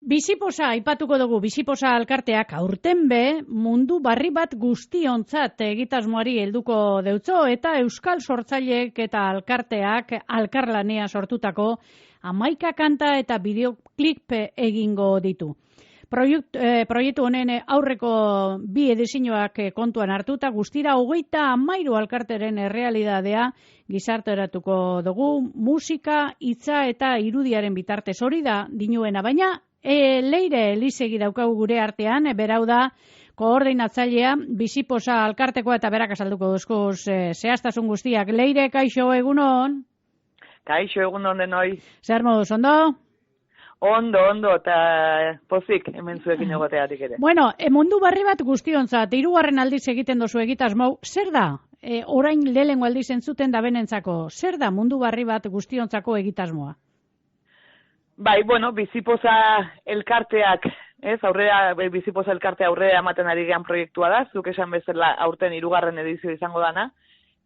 Biziposa aipatuko dugu, Biziposa alkarteak aurten be mundu barri bat guztiontzat egitasmoari helduko deutzo eta euskal sortzaileek eta alkarteak alkarlanea sortutako 11 kanta eta bideoklip egingo ditu. Proiektu honen aurreko bi edizioak kontuan hartuta guztira 33 alkarteren errealidadea gizarteratuko dugu, musika, hitza eta irudiaren bitartez hori da dinuena, baina Leire Elizegi daukagu gure artean, berau da koordinatzailea Biziposa alkartekoa eta berak azalduko duzkuz zehaztasun guztiak. Leire, kaixo, egunon? Kaixo, egunon denoi. Zer moduz, ondo? Ondo, eta pozik hemen zuekin egoteatik ere. Bueno, mundu barri bat guztiontzat, 3. aldiz egiten dozu egitasmo, zer da? Orain lehengo aldiz entzuten da benentzako, zer da mundu barri bat guztiontzako egitasmoa? Bai, bueno, Biziposa elkarteak, Biziposa elkartea aurrera ematen ari gehan proiektua da, zuk esan bezala aurten 3. edizio izango dana,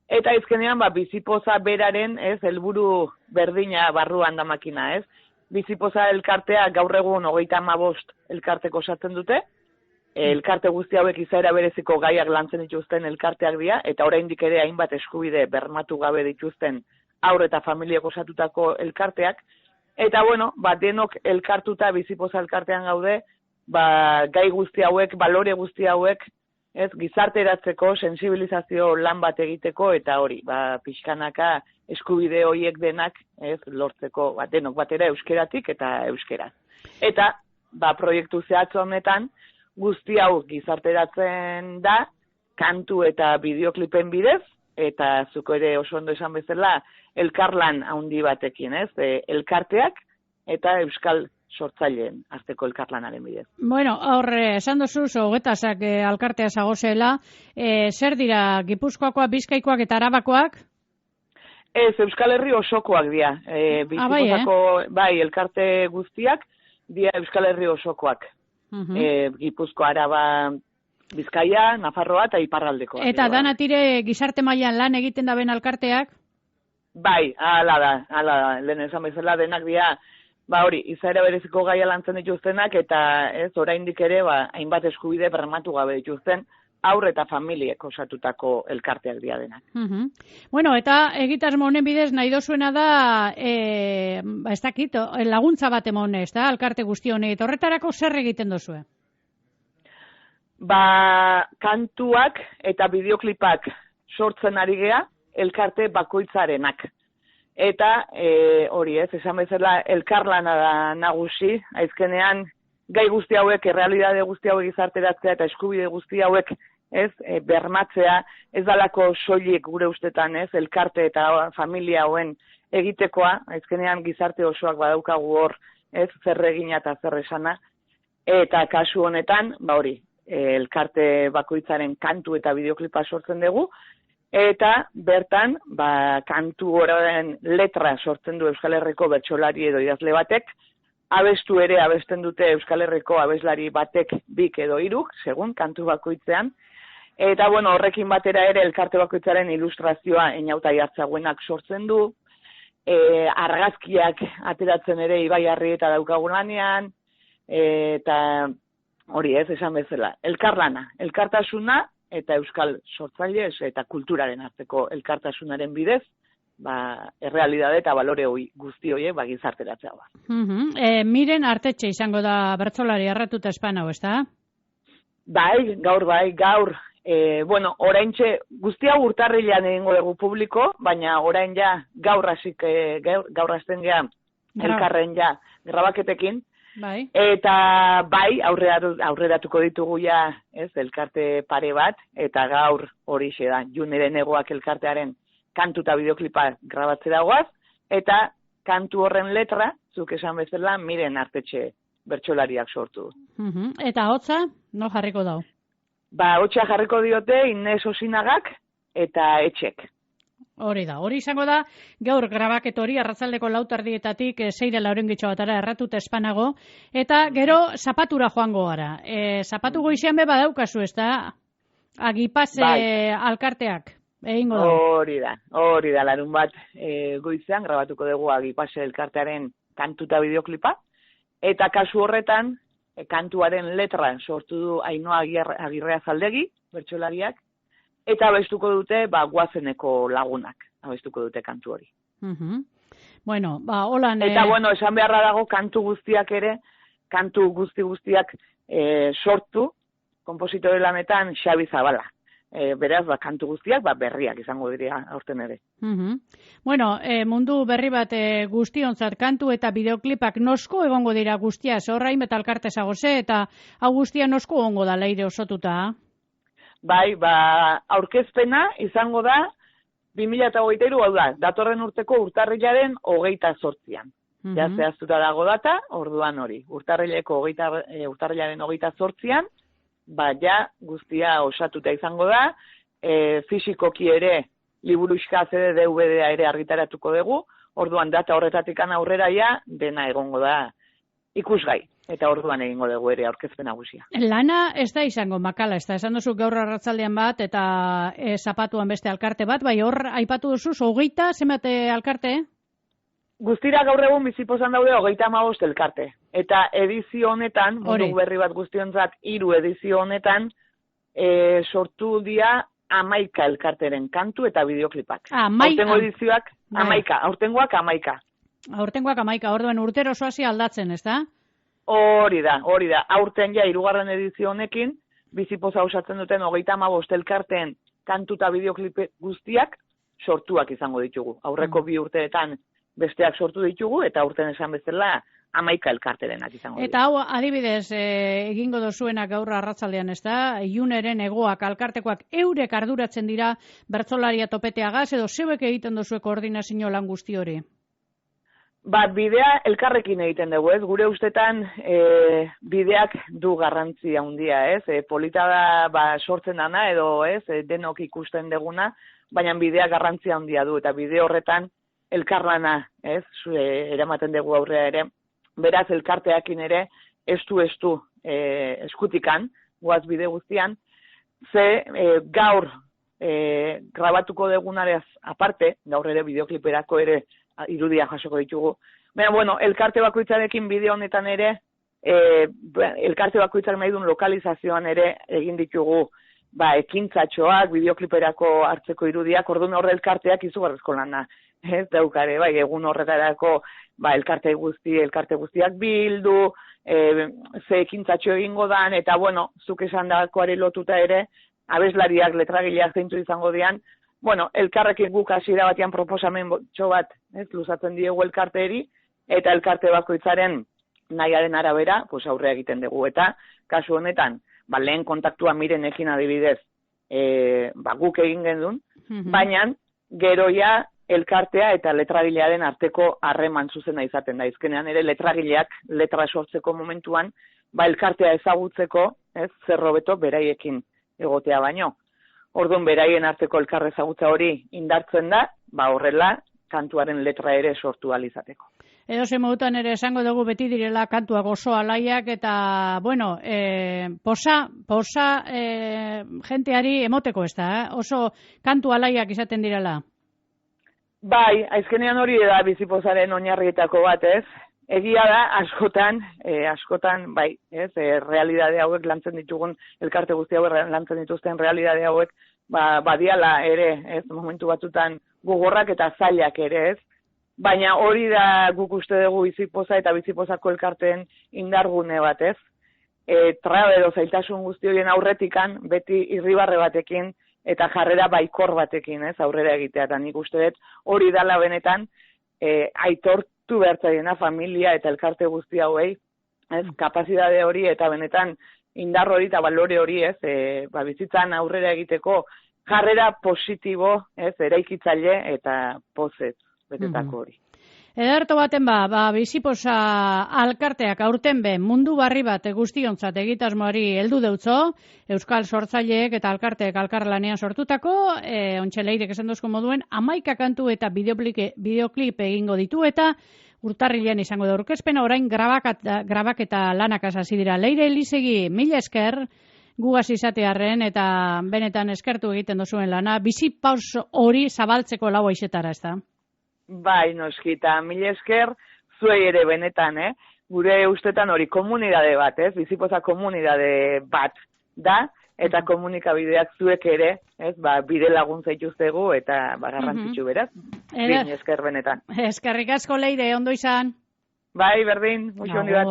eta izkenean, Biziposa beraren, helburu berdina barruan da makina, Biziposa elkartea gaur egun 35 elkarteko osatzen dute, elkarte guzti hauek izaera bereziko gaiak lantzen dituzten elkarteak dira, eta oraindik ere hainbat eskubide bermatu gabe dituzten haur eta familiak osatutako elkarteak, eta bueno, denok elkartuta Biziposa elkartean gaude, gai guzti hauek, balore guzti hauek, gizarteratzeko, sensibilizazio lan bat egiteko, eta hori, pixkanaka eskubide horiek denak, lortzeko, denok batera euskeratik eta euskeraz. Eta, proiektu zehatz honetan, guzti hau gizarteratzen da, kantu eta bideoklipen bidez, eta zuko ere oso ondo esan bezala, elkarlan handi batekin, elkarteak eta euskal sortzaileen arteko elkarlanaren bidez. Bueno, esan duzu, 20 alkartea zagozela, zer dira, Gipuzkoakoak, Bizkaikoak eta Arabakoak? Ez, Euskal Herri osokoak dira. Bizipozako, elkarte guztiak, dira Euskal Herri osokoak. Gipuzko, Araba, Bizkaia, Nafarroa eta Iparraldekoa. Eta danatire gizarte mailan lan egiten da ben alkarteak? Bai, hala da, lehen esan bezala denak dira, izaera bereziko gaia lantzen dituztenak, eta oraindik ere, hainbat eskubide bermatu gabe dituzten, haur eta familiek osatutako elkarteak dira denak. Bueno, eta egitasmo honen bidez nahi dozuena da, ez dakit, laguntza bat emon ez da, alkarte guzti honek, horretarako zer egiten dozue? Kantuak eta bideoklipak sortzen ari gea, elkarte bakoitzarenak. Eta hori esan bezala elkarlana da nagusi, aizkenean gai guzti hauek, errealidade guzti hauek gizarteratzea eta eskubide guzti hauek bermatzea, ez dalako soilik gure ustetan, elkarte eta familia hauen egitekoa, aizkenean gizarte osoak badaukagu hor, zer egina eta zer esana, eta kasu honetan, elkarte bakoitzaren kantu eta bideoklipa sortzen dugu, eta bertan, kantu horren letra sortzen du Euskal Herriko bertsolari edo idazle batek, abestu ere abesten dute Euskal Herriko abeslari batek 2 edo 3, segun, kantu bakoitzean, eta horrekin batera ere elkarte bakoitzaren ilustrazioa Eñauta Jartzaguenak sortzen du, argazkiak ateratzen ere Ibai Arrieta daukagun lanean, eta hori esan bezala, elkarlana, elkartasuna, eta euskal sortzaile eta kulturaren arteko elkartasunaren bidez, errealidade eta balore guzti horiek gizarteratzea. Miren Artetxe izango da bertsolari arratuta espanau, ez da? Gaur. Oraintxe, guzti hau urtarrilean egingo dugu publiko, baina orain gaur hasten gea elkarren grabaketekin, eta aurreratuko ditugu elkarte pare bat, eta gaur horixe da, Juneren Egoak elkartearen kantu eta bideoklipa grabatzera goaz, eta kantu horren letra, zuk esan bezala, Miren Artetxe bertsolariak sortu. Eta hotza, no jarriko dau? Hotza jarriko diote Inez Osinagak eta Etxek. Hori da, hori izango da, gaur grabaket hori, arratzaldeko 4:00 6 laurengitxo batara erratuta espanago, eta gero zapatura joango gara. Zapatu goizean be badaukazu, ez da? Agipase alkarteak, egingo da. Hori da, larun bat goizean grabatuko dugu Agipase elkartearen kantu eta bideoklipa, Eta kasu horretan, kantuaren letra sortu du Ainhoa Agirre Azaldegi, bertsolariak, eta abestuko dute Guazeneko lagunak, abestuko dute kantu hori. Bueno, holan... Eta, esan beharra dago kantu guztiak sortu, konpositore lanetan Xabi Zabala. Beraz, kantu guztiak berriak izango dira aurten ere. Bueno, mundu berri bat guztionzat kantu eta bideoklipak nosko egongo dira guztia, horrain betalkarte zagoze, eta hau guztia nosko egongo da leire osotuta? Bai, aurkezpena izango da 2023, hau da, datorren urteko urtarrilaren 28an. Ja zehaztuta dago data, orduan hori. Urtarrilaren 28an, ja guztia osatuta izango da, fisikoki ere liburuxka CD DVD-a ere argitaratuko dugu, orduan data horretatik aurrera dena egongo da ikusgai, eta orduan egingo dugu ere aurkezpen nagusia. Lana ez da izango makala, ez da, esan duzu gaur arratzaldean bat, eta zapatuan beste alkarte bat, bai hor aipatu duzu, 20 zenbat alkarte? Guztira gaur egun bizipozan daude 35 elkarte. Eta edizio honetan, mundu berri bat guztionzat, 3 edizio honetan, sortu dira 11 elkarteren kantu eta bideoklipak. Aurtengo edizioak 11, aurtengoak 11. Aurtengoak 11, orduan urtero soazi aldatzen, ez da? Hori da. Aurten 3. edizio honekin, bizipoza osatzen duten 35 elkarteen kantu eta bideoklip guztiak sortuak izango ditugu. Aurreko 2 urteetan besteak sortu ditugu, eta urten esan bezala 11 elkarterenak izango ditugu. Eta hau, adibidez, egingo dozuenak gaur arratzaldean, ez da? Iuneren egoak, alkartekoak eurek arduratzen dira bertsolaria topeteagaz, edo zeuek egiten dozuek koordinazio lan guzti hori? Bidea elkarrekin egiten dugu, ez? Gure ustetan bideak du garrantzia handia, ez? Polita da sortzen dana, edo ez? Denok ikusten deguna, baina bideak garrantzia handia du, eta bide horretan elkarlana, ez? Eramaten dugu aurrea ere. Beraz, elkarteakin ere, estu eskutikan, guaz bide guztian, gaur grabatuko degunarez aparte, gaur ere bideokliperako ere irudia jasoko ditugu. Baina, elkarte bakoitzarekin bideo honetan ere, elkarte bakoitzak nahi duen lokalizazioan ere egin ditugu ekintzatxoak, bideokliperako hartzeko irudiak, orduan horre elkarteak izugarrizko lana. Ez daukare, egun horretarako elkarte guztiak bildu, ze ekintzatxo egingo dan, eta zuk esan dakoari lotuta ere, abeslariak, letragileak zeintu izango dian, elkarrekin guk hasiera batean proposamen txo bat, luzatzen diegu elkarteeri, eta elkarte bakoitzaren nahiaren arabera, aurrea egiten dugu. Eta, kasu honetan, lehen kontaktua Mirenekin adibidez, guk egin gendun, baina, geroia elkartea eta letragilearen arteko harreman zuzena izaten da. Izkenean ere letragileak letra sortzeko momentuan, elkartea ezagutzeko, zerrobeto beraiekin egotea baino. Orduan beraien arteko elkar ezagutza hori indartzen da, horrela kantuaren letra ere sortu alizateko. Edo ze modutan ere esango dugu beti direla kantuak oso alaiak eta, posa jenteari emoteko ez da, oso kantu alaiak izaten direla. Bai, aizkenean hori da bizipozaren oinarrietako bat, ez? Egia da, askotan, realidade hauek lantzen ditugun, elkarte guzti hauek lantzen dituzten realidade hauek, badiala ere, ez, momentu batzutan gogorrak eta zailak ere, ez? Baina hori da guk uste dugu bizipoza eta bizipozako elkarteen indargune bat, ez? Trabe edo zailtasun guzti horien aurretikan, beti irribarre batekin, eta jarrera baikor batekin, ez, aurrera egitea, eta nik uste dut hori dala benetan, aitortu behartzaiena familia eta elkarte guzti hauei, ez, kapazidade hori eta benetan indar hori eta balore hori, ez, bizitzan aurrera egiteko jarrera positibo, ez, eraikitzaile eta pozet betetako hori. Ederto baten bizipoza alkarteak aurten mundu barri bat guztionzat egitasmoari heldu deutzo, Euskal sortzaileek eta alkarteek alkarlanean sortutako, ontxeleirek esan duzko moduen, 11 kantu eta bideoklip egingo ditu eta urtarrilean izango da aurkezpena, orain grabaketa lanak hasi dira. Leire Elizegi, mila esker, gugaz izatearren eta benetan eskertu egiten duzuen lana, bizipoz hori zabaltzeko lau aizetara, ez da? Bai, noskita, mila esker, zuei ere benetan, gure ustetan hori komunidade bat, ez? Bizipoza komunidade bat da, eta komunikabideak zuek ere, ez? Bide laguntza ituztegu eta garrantzitsu beraz. Bin esker benetan. Eskerrik asko Leire, ondo izan. Bai, berdin, muixo handi bat.